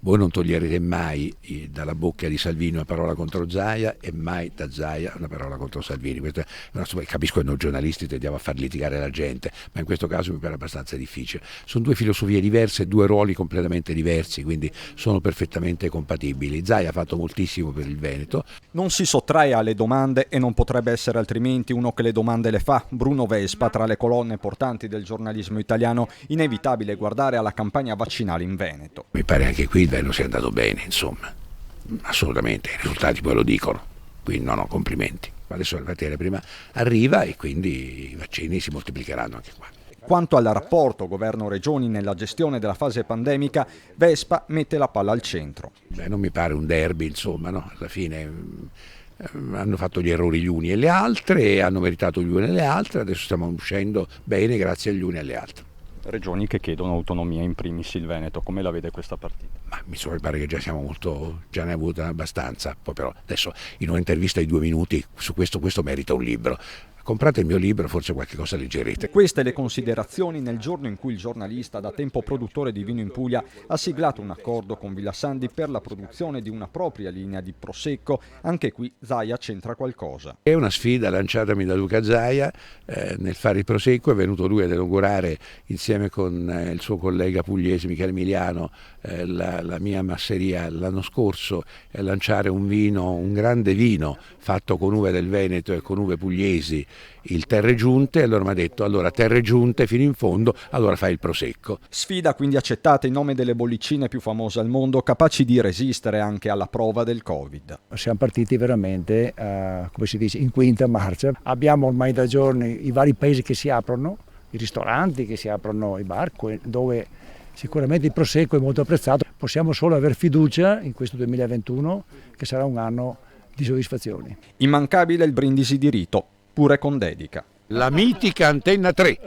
voi non toglierete mai dalla bocca di Salvini una parola contro Zaia e mai da Zaia una parola contro Salvini. Capisco che noi giornalisti tendiamo a far litigare la gente, ma in questo caso mi pare abbastanza difficile. Sono due filosofie diverse, due ruoli completamente diversi, quindi sono perfettamente compatibili. Zaia ha fatto moltissimo per il Veneto. Non si sottrae alle domande e non potrebbe essere altrimenti uno che le domande le fa. Bruno Vespa, tra le colonne portanti del giornalismo italiano, inevitabile guardare alla campagna vaccinale in Veneto. Mi pare anche qui il Veneto sia andato bene, insomma, assolutamente, i risultati poi lo dicono, quindi no, complimenti. Adesso la materia prima arriva e quindi i vaccini si moltiplicheranno anche qua. Quanto al rapporto governo-regioni nella gestione della fase pandemica, Vespa mette la palla al centro. Non mi pare un derby, insomma, no? Alla fine hanno fatto gli errori gli uni e le altre, hanno meritato gli uni e le altre, adesso stiamo uscendo bene grazie agli uni e alle altre. Regioni che chiedono autonomia, in primis il Veneto, come la vede questa partita? Ma mi pare che già ne ha avuta abbastanza, poi però adesso in un'intervista di 2 minuti su questo merita un libro. Comprate il mio libro, forse qualche cosa leggerete. Queste le considerazioni nel giorno in cui il giornalista, da tempo produttore di vino in Puglia, ha siglato un accordo con Villa Sandi per la produzione di una propria linea di prosecco. Anche qui Zaia c'entra qualcosa. È una sfida lanciatami da Luca Zaia nel fare il prosecco. È venuto lui ad inaugurare insieme con il suo collega pugliese Michele Emiliano la mia masseria l'anno scorso, lanciare un grande vino fatto con uve del Veneto e con uve pugliesi, il Terre Giunte. Allora mi ha detto, allora Terre Giunte fino in fondo, allora fai il prosecco. Sfida quindi accettata in nome delle bollicine più famose al mondo, capaci di resistere anche alla prova del Covid. Siamo partiti veramente, come si dice, in quinta marcia. Abbiamo ormai da giorni i vari paesi che si aprono, i ristoranti che si aprono, i bar, dove sicuramente il prosecco è molto apprezzato. Possiamo solo aver fiducia in questo 2021 che sarà un anno di soddisfazioni. Immancabile il brindisi di rito, pure con dedica. La mitica Antenna 3.